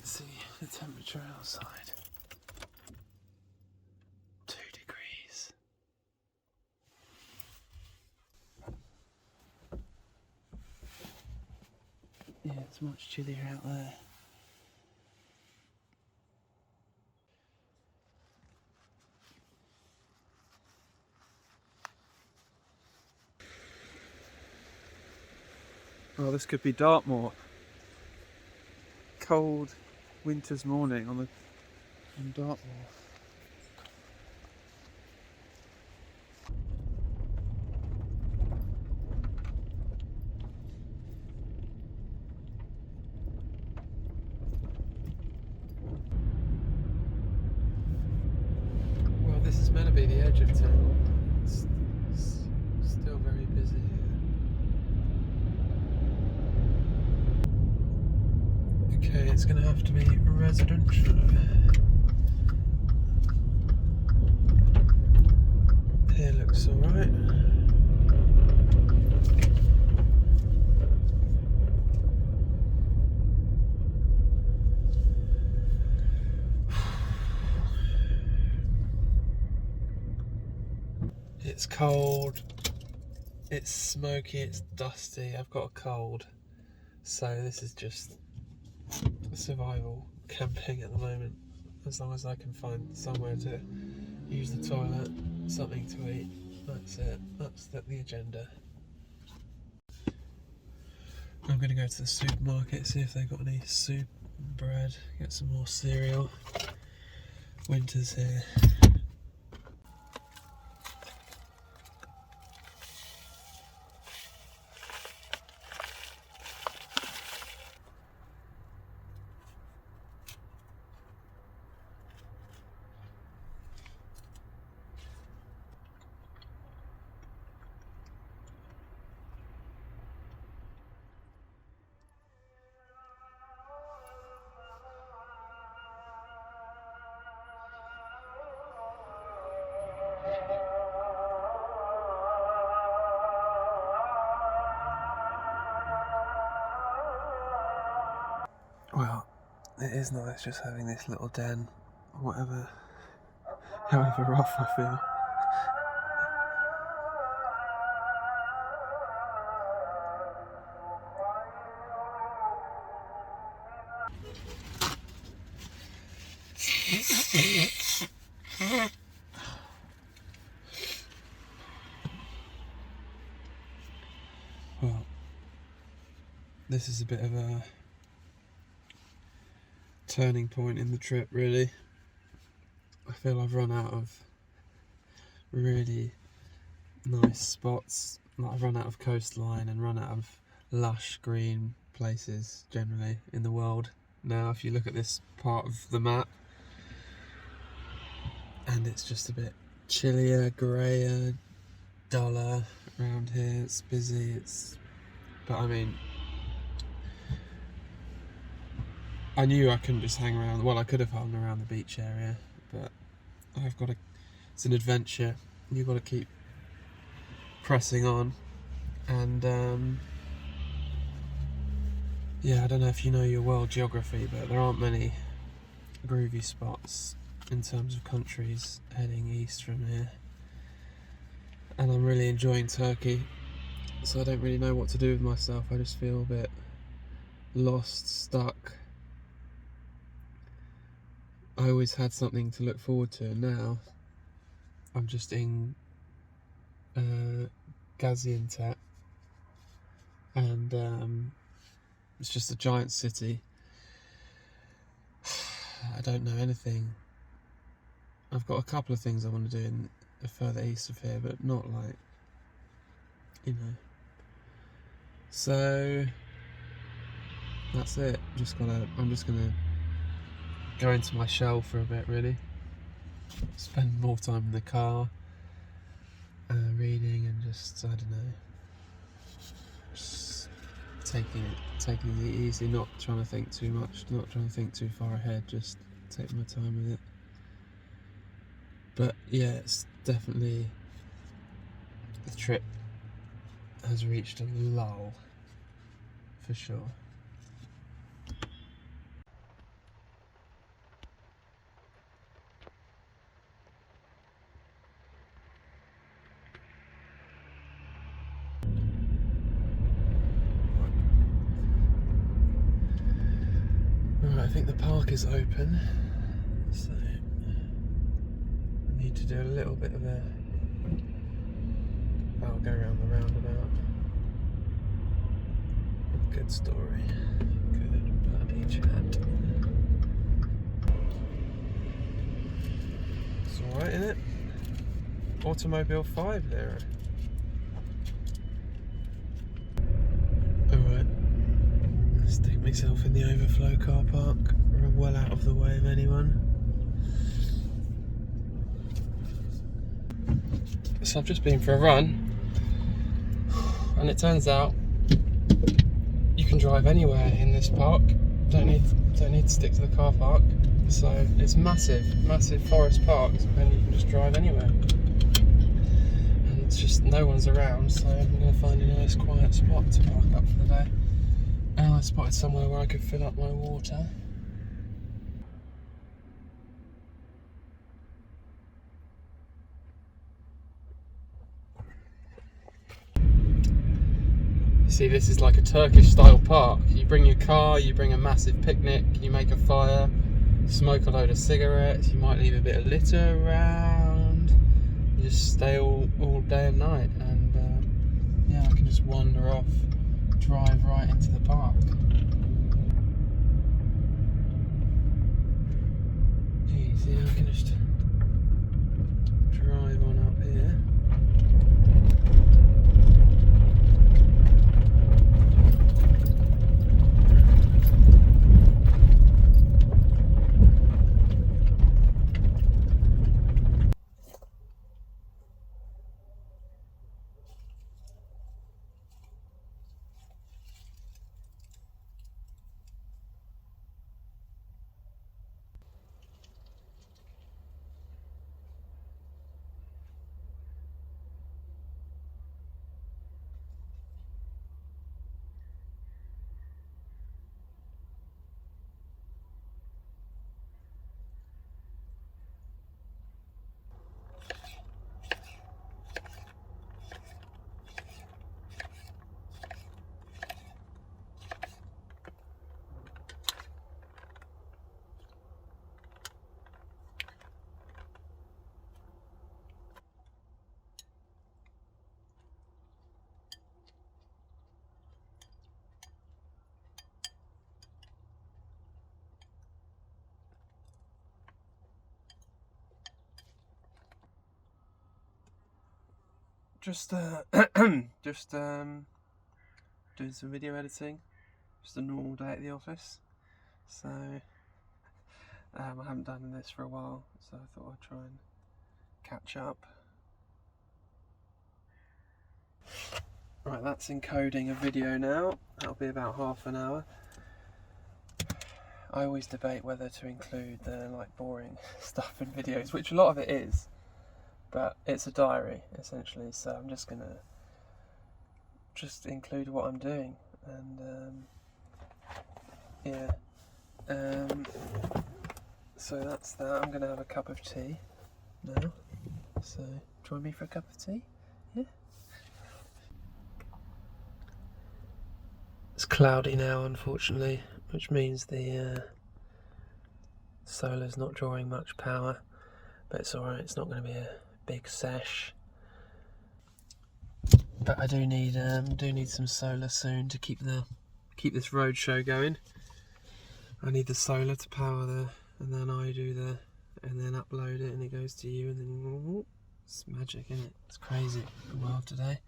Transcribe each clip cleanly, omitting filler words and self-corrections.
Let's see the temperature outside. 2 degrees. Yeah, it's much chillier out there. Oh, this could be Dartmoor. Cold winter's morning on Dartmoor. Well, this is meant to be the edge of town. It's still very busy here. Okay, it's going to have to be residential. Here looks alright. It's cold, it's smoky, it's dusty, I've got a cold. So this is just survival camping at the moment. As long as I can find somewhere to use the toilet, something to eat, that's it. That's the agenda. I'm going to go to the supermarket, see if they've got any soup and bread, get some more cereal. Winter's here. Well, it is nice just having this little den, however rough I feel. Well, this is a bit of a turning point in the trip, really. I feel I've run out of really nice spots. Like I've run out of coastline and run out of lush green places generally in the world. Now if you look at this part of the map, and it's just a bit chillier, greyer, duller around here. It's busy, but I mean, I knew I couldn't just hang around. Well, I could have hung around the beach area, but it's an adventure. You've got to keep pressing on. And yeah, I don't know if you know your world geography, but there aren't many groovy spots in terms of countries heading east from here. And I'm really enjoying Turkey, so I don't really know what to do with myself. I just feel a bit lost, stuck. I always had something to look forward to, and now I'm just in Gaziantep, and it's just a giant city. I don't know anything. I've got a couple of things I want to do in further east of here, but not like, you know. So that's it. I'm just gonna go into my shell for a bit, really. Spend more time in the car, reading, and just, I don't know, just taking it easy, not trying to think too much, not trying to think too far ahead, just take my time with it. But yeah, it's definitely, the trip has reached a lull, for sure. Alright, I think the park is open, so I need to do a little bit of a... I'll go around the roundabout. Good story. Good bloody chat. It's alright, isn't it? Automobile 5 there. Alright. Stick myself in the overflow car park. We're well out of the way of anyone. So I've just been for a run, and it turns out you can drive anywhere in this park. Don't need to stick to the car park. So it's massive forest park, and you can just drive anywhere. And it's just no one's around, so I'm going to find a nice quiet spot to park up for the day. And I spotted somewhere where I could fill up my water. See, this is like a Turkish style park. You bring your car, you bring a massive picnic, you make a fire, smoke a load of cigarettes, you might leave a bit of litter around, you just stay all day and night, and yeah, I can just wander off, drive right into the park. Easy, I can just drive on up here. Just doing some video editing. Just a normal day at the office. So I haven't done this for a while, so I thought I'd try and catch up. Right, that's encoding a video now. That'll be about half an hour. I always debate whether to include the like boring stuff in videos, which a lot of it is. But it's a diary, essentially, so I'm just going to include what I'm doing, and yeah, so that's that. I'm going to have a cup of tea now, so join me for a cup of tea, yeah? It's cloudy now, unfortunately, which means the solar's not drawing much power, but it's alright, it's not going to be a big sesh, but I do need some solar soon to keep this road show going. I need the solar to power and then I do and then upload it, and it goes to you, and then it's magic, isn't it? It's crazy, the world today.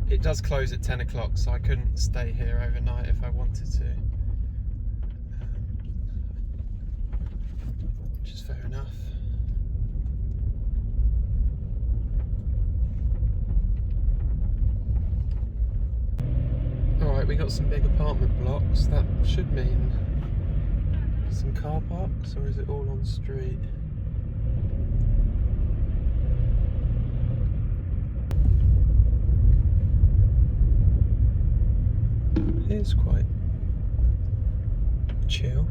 It does close at 10 o'clock, so I couldn't stay here overnight if I wanted to, which is fair enough. Alright, we got some big apartment blocks. That should mean some car parks, or is it all on street? is quite chill.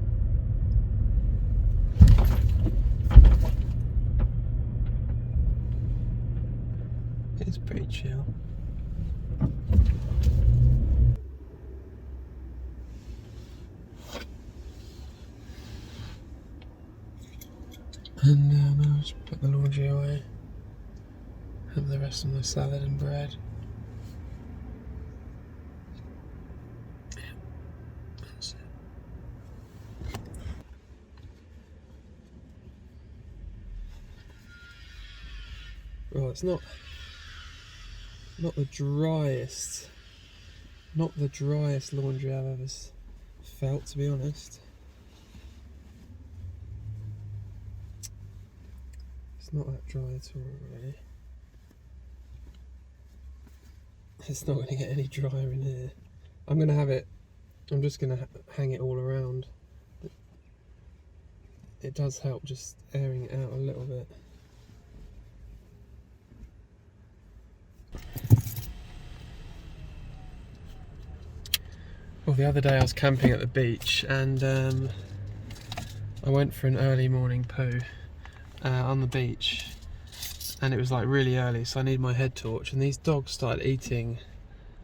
It's pretty chill. And now I'll just put the laundry away. Have the rest of my salad and bread. Yeah, that's it. Well, it's not the driest, laundry I've ever felt, to be honest. It's not that dry at all, really. It's not going to get any drier in here. I'm just going to hang it all around. It does help just airing it out a little bit. Well, the other day I was camping at the beach and I went for an early morning poo on the beach, and it was like really early, so I needed my head torch, and these dogs started eating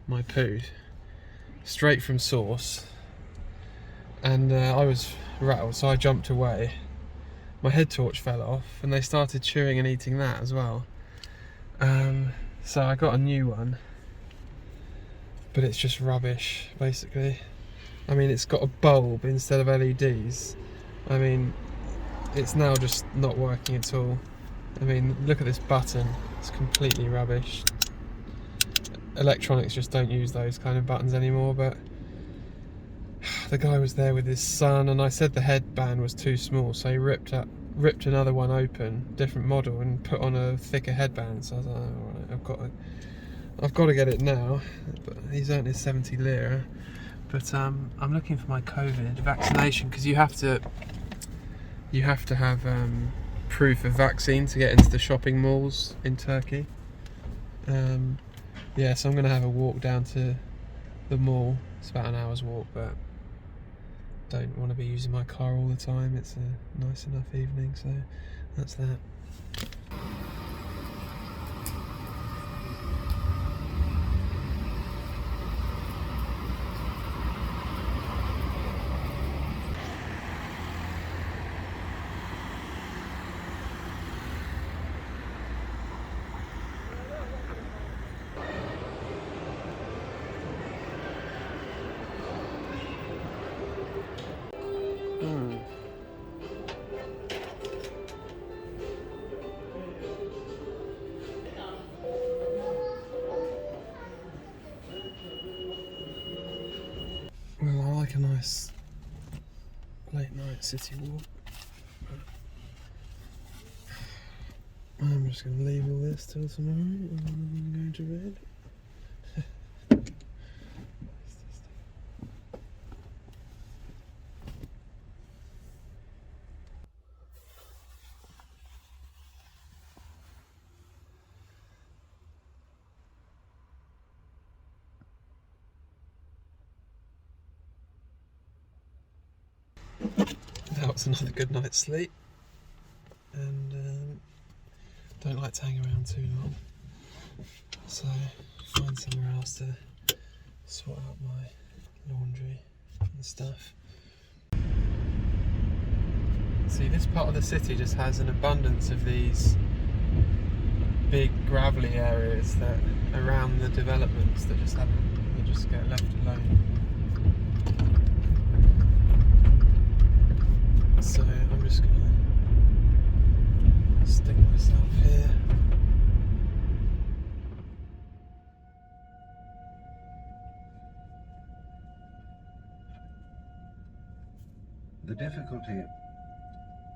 my poo straight from source, and I was rattled, so I jumped away. My head torch fell off and they started chewing and eating that as well. So I got a new one, but it's just rubbish basically. I mean, it's got a bulb instead of LEDs. I mean, it's now just not working at all. I mean, look at this button, it's completely rubbish. Electronics just don't use those kind of buttons anymore, but the guy was there with his son, and I said the headband was too small, so he ripped another one open, different model, and put on a thicker headband. So I was like, oh, alright, I've got to get it now. But he's earned his 70 lira. But I'm looking for my COVID vaccination, because you have to have proof of vaccine to get into the shopping malls in Turkey. Yeah, so I'm going to have a walk down to the mall. It's about an hour's walk, but don't want to be using my car all the time. It's a nice enough evening, so that's that. Well, I like a nice late night city walk. I'm just going to leave all this till tomorrow and then I'm going to bed. That was another good night's sleep, and don't like to hang around too long, so find somewhere else to sort out my laundry and stuff. See, this part of the city just has an abundance of these big gravelly areas that around the developments that just get left alone. So I'm just going to stick myself here. The difficulty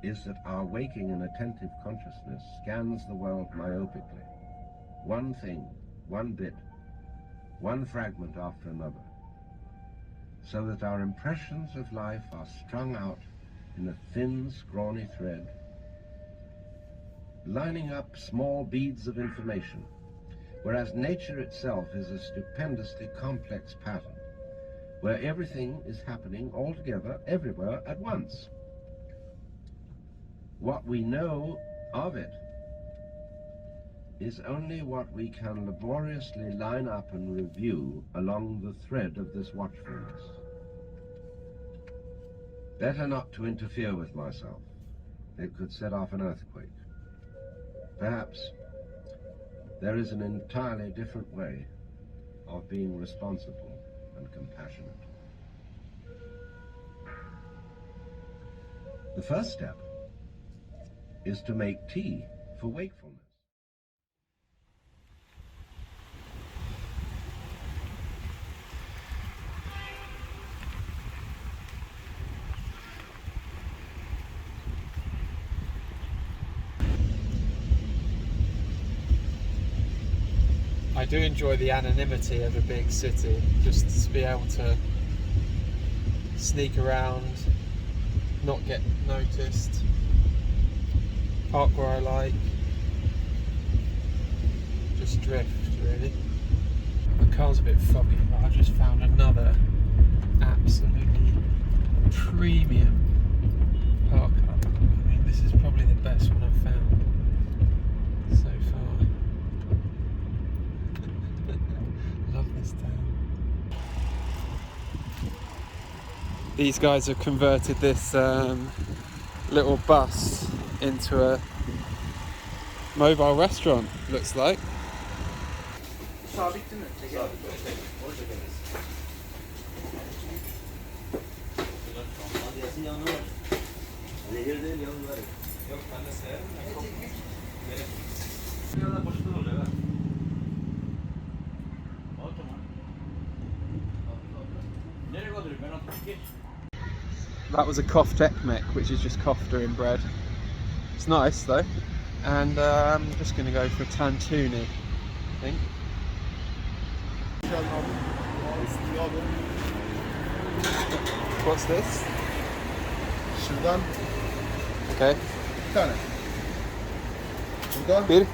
is that our waking and attentive consciousness scans the world myopically. One thing, one bit, one fragment after another, so that our impressions of life are strung out in a thin, scrawny thread, lining up small beads of information, whereas nature itself is a stupendously complex pattern, where everything is happening all together, everywhere at once. What we know of it is only what we can laboriously line up and review along the thread of this watchfulness. Better not to interfere with myself. It could set off an earthquake. Perhaps there is an entirely different way of being responsible and compassionate. The first step is to make tea for wakefulness. I do enjoy the anonymity of a big city, just to be able to sneak around, not get noticed, park where I like, just drift really. The car's a bit foggy, but I've just found another absolutely premium park car. I mean, this is probably the best one I've found so far. Love this town. These guys have converted this little bus into a mobile restaurant, looks like. That was a kofta ekmek, which is just kofta in bread. It's nice though. And I'm just going to go for tantuni, I think. What's this? Şuradan Okay. bir tane. Burada. Bir.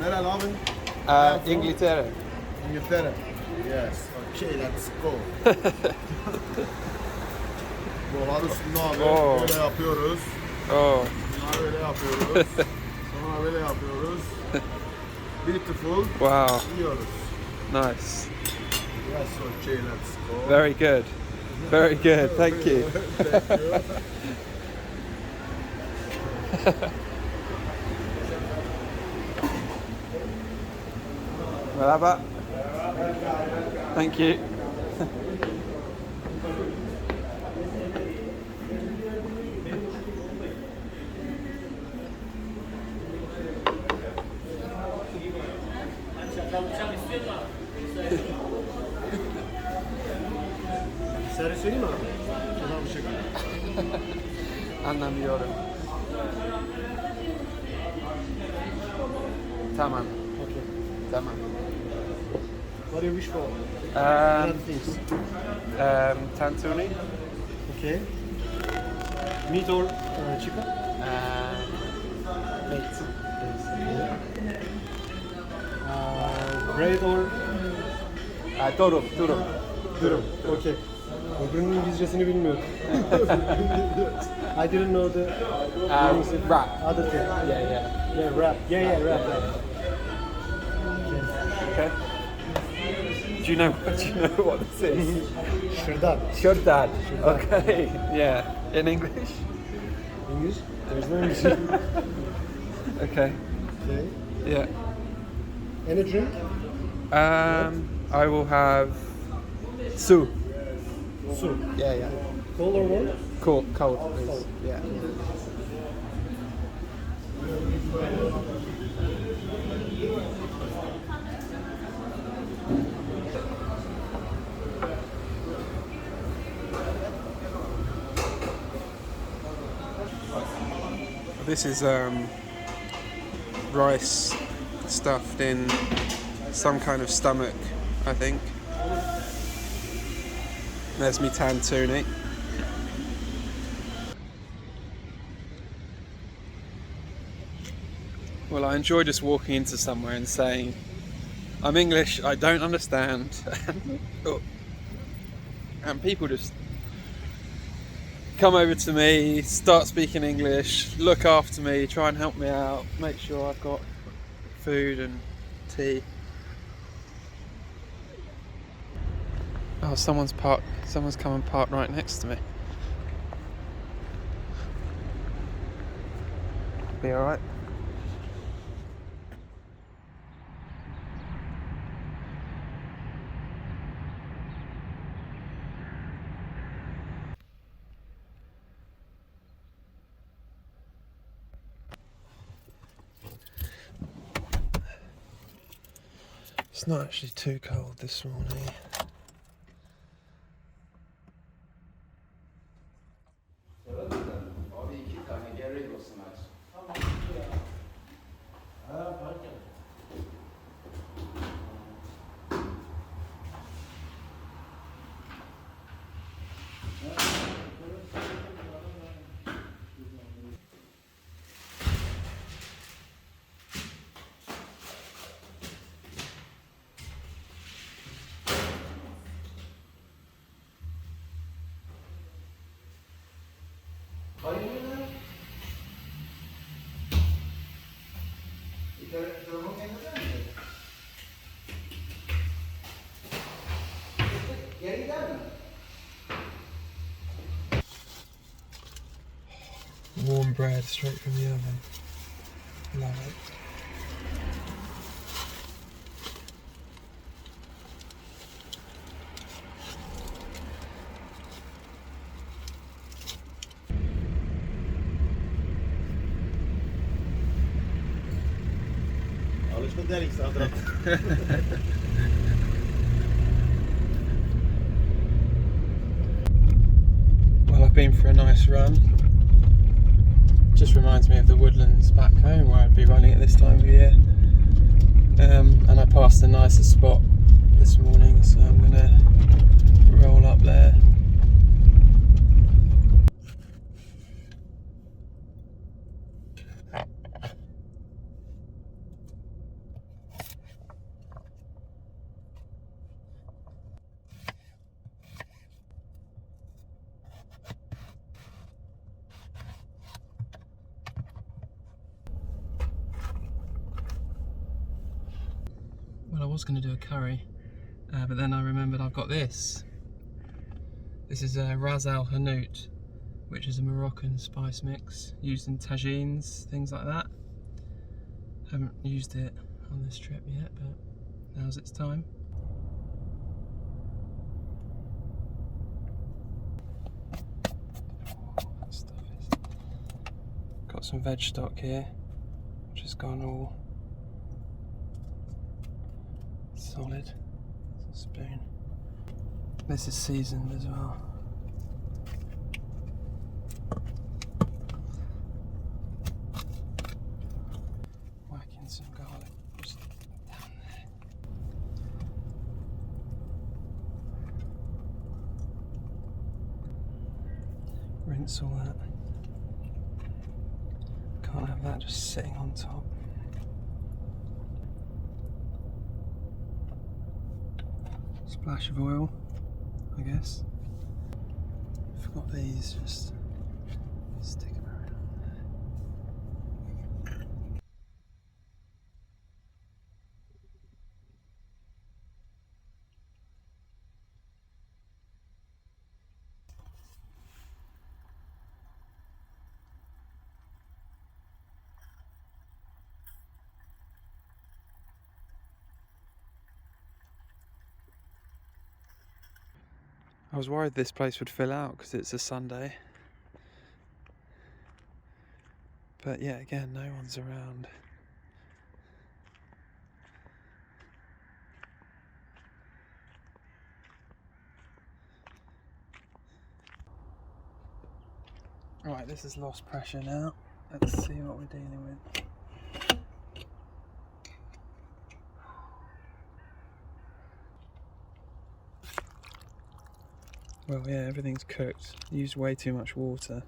Nerede abi? İngiltere. İngiltere. Yes. Okay, let's go. Dolar üstünde abi. Oo. Böyle yapıyoruz. Oh, Sonra böyle yapıyoruz. Sonra böyle yapıyoruz. Beautiful. wow. Yiyoruz. Nice. Yes, okay, let's go. Very good. Very good. Thank you. Thank you. Merhaba. Thank you. Servis vereyim mi abi? Tamam, bir şekilde. Anlamıyorum. Tamam. Okay. Tamam. What do you wish for? Um, Other things. Tantuni. Okay. Meat or chicken? Meat. Bread or Durum. dürüm. Okay. Öbürünün İngilizcesini bilmiyorum. I didn't know the Wrap. other thing. Yeah. Yeah, wrap. Yeah, wrap. Okay. Do you know what this is? Şırdan. Shurdad. Okay. Yeah. In English. English? There's no English. Okay. Okay. Yeah. Any drink? I will have su. Su. Yeah. Cold or warm? Cold, please. Cold. Yeah. This is rice stuffed in some kind of stomach, I think. There's me tantuni. Well, I enjoy just walking into somewhere and saying, I'm English, I don't understand. Oh. and people just come over to me, start speaking English, look after me, try and help me out, make sure I've got food and tea. Oh, someone's come and parked right next to me. Be alright. It's not actually too cold this morning. Warm bread straight from the oven. Love it. Alışma derik sağ tarafta. Well, I've been for a nice run. Just reminds me of the woodlands back home where I'd be running at this time of year. And I passed the nicest spot this morning, so I'm gonna roll up there. Well, I was going to do a curry, but then I remembered I've got this. This is Ras Al Hanout, which is a Moroccan spice mix used in tagines, things like that. Haven't used it on this trip yet, but now's its time. That stuff is... Got some veg stock here, which has gone all solid. It's a spoon. This is seasoned as well. Whacking some garlic just down there. Rinse all that. Can't have that just sitting on top. Splash of oil, I guess. Forgot these, just stick them around there. I was worried this place would fill out because it's a Sunday. But yeah, again, no one's around. Right, this has lost pressure now. Let's see what we're dealing with. Well, yeah, everything's cooked. Used way too much water.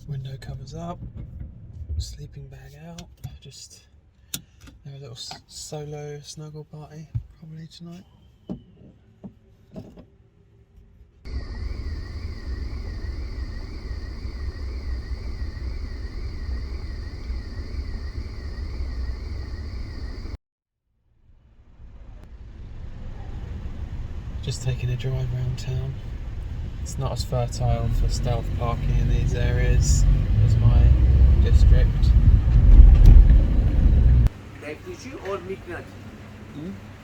Window covers up, sleeping bag out. Just have a little solo snuggle party probably tonight. Just taking a drive around town. It's not as fertile for stealth parking in these areas as my district. Refugee or migrant?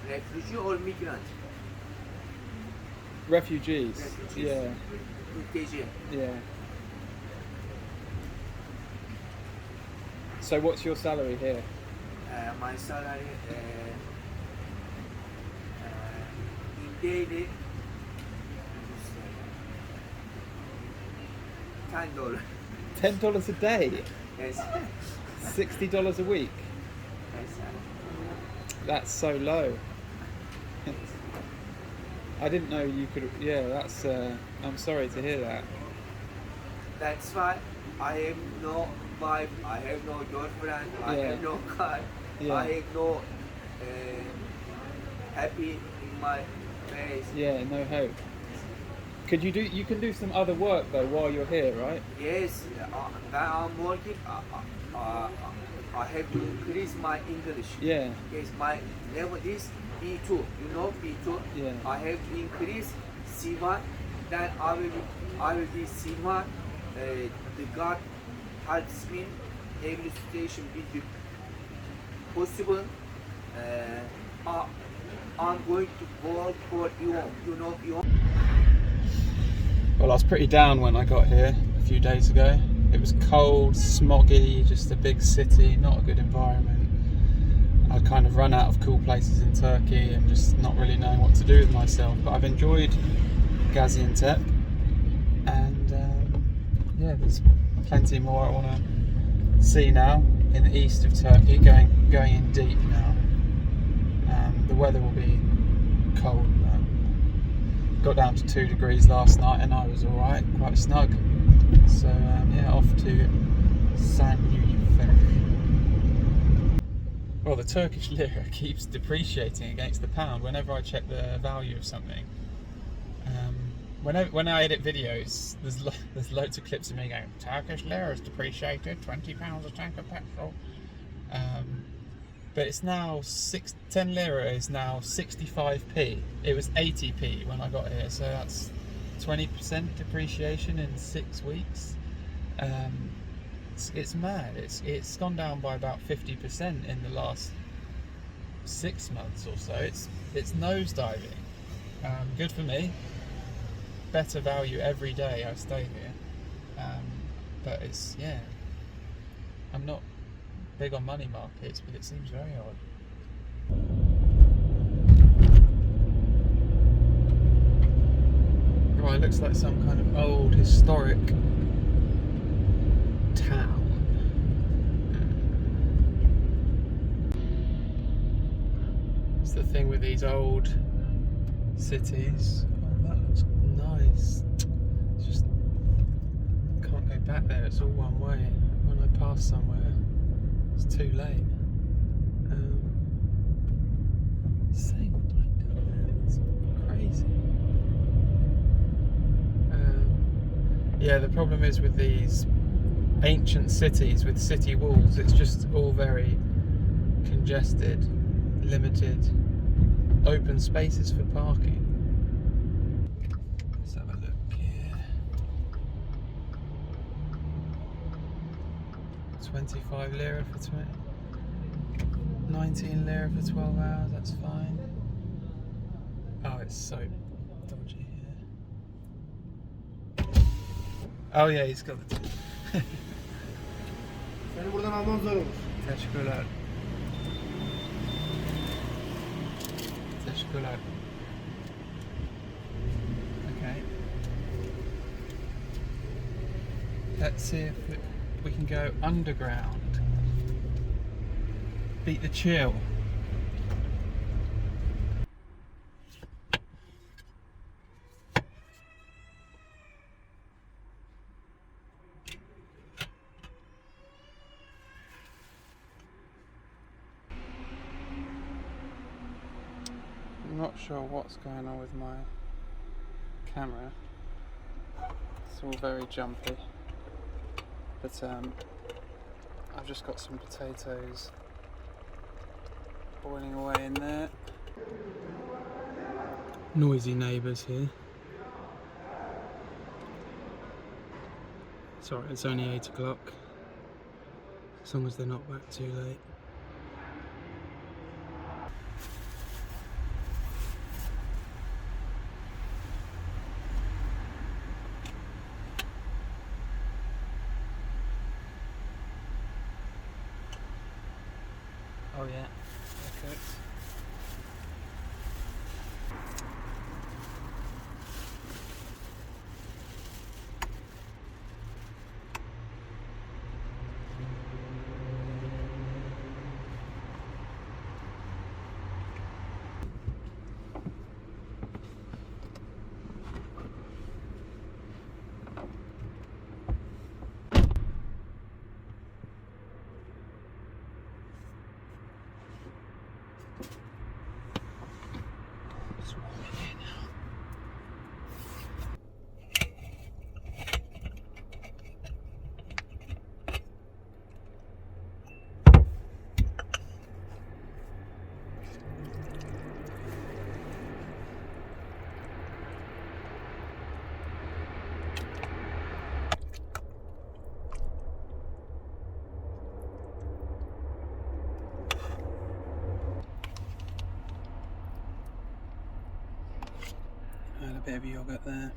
Refugee or migrant? Refugees. Refugees. Yeah. Mülteci. Yeah. So what's your salary here? My salary in daily $10. $10 a day. Yes. $60 a week. Yes. That's so low. I didn't know you could. Yeah, that's. I'm sorry to hear that. That's why I have no wife, I have no girlfriend, I Yeah. have no car, Yeah. I have no happy in my face. Yeah, no hope. Could you do? You can do some other work though while you're here, right? Yes, when I'm working, I have to increase my English. Yeah. Yes, my level is B2. You know B2. Yeah. I have to increase C1. Then I will be C1. The God helps me. Every situation will be possible. I'm going to work for you. You know you. Well, I was pretty down when I got here a few days ago. It was cold, smoggy, just a big city, not a good environment. I'd kind of run out of cool places in Turkey and just not really knowing what to do with myself. But I've enjoyed Gaziantep, and yeah, there's plenty more I want to see now in the east of Turkey, going in deep now. The weather will be cold. Got down to 2 degrees last night and I was alright, quite snug. So yeah, off to Gaziantep. Well, the Turkish lira keeps depreciating against the pound whenever I check the value of something. When I edit videos, there's loads of clips of me going, Turkish lira has depreciated, £20 a tank of petrol. But it's now 10 lira is now 65p. It was 80p when I got here, so that's 20% depreciation in 6 weeks. It's mad. It's gone down by about 50% in the last 6 months or so. It's nosediving. Good for me. Better value every day I stay here. But yeah. I'm not big on money markets, but it seems very odd. Right, it looks like some kind of old historic town. It's the thing with these old cities. Oh, that looks nice. It's just can't go back there. It's all one way. When I pass somewhere, it's too late. Same like that. It's crazy. Yeah, the problem is with these ancient cities with city walls, it's just all very congested, limited open spaces for parking. Let's have a look here. 25 lira for 19 lira for 12 hours, that's fine. Oh, it's so dodgy here. Oh yeah, he's got the Seni buradan almam zor olur. Teşekkürler. Teşekkürler. Okay. Let's see if we can go underground. Beat the chill. I'm not sure what's going on with my camera. It's all very jumpy. But I've just got some potatoes boiling away in there. Noisy neighbours here. Sorry, it's only 8 o'clock. As long as they're not back too late. Oh yeah, they're cooked. It's warming here now. Add a bit of yogurt there.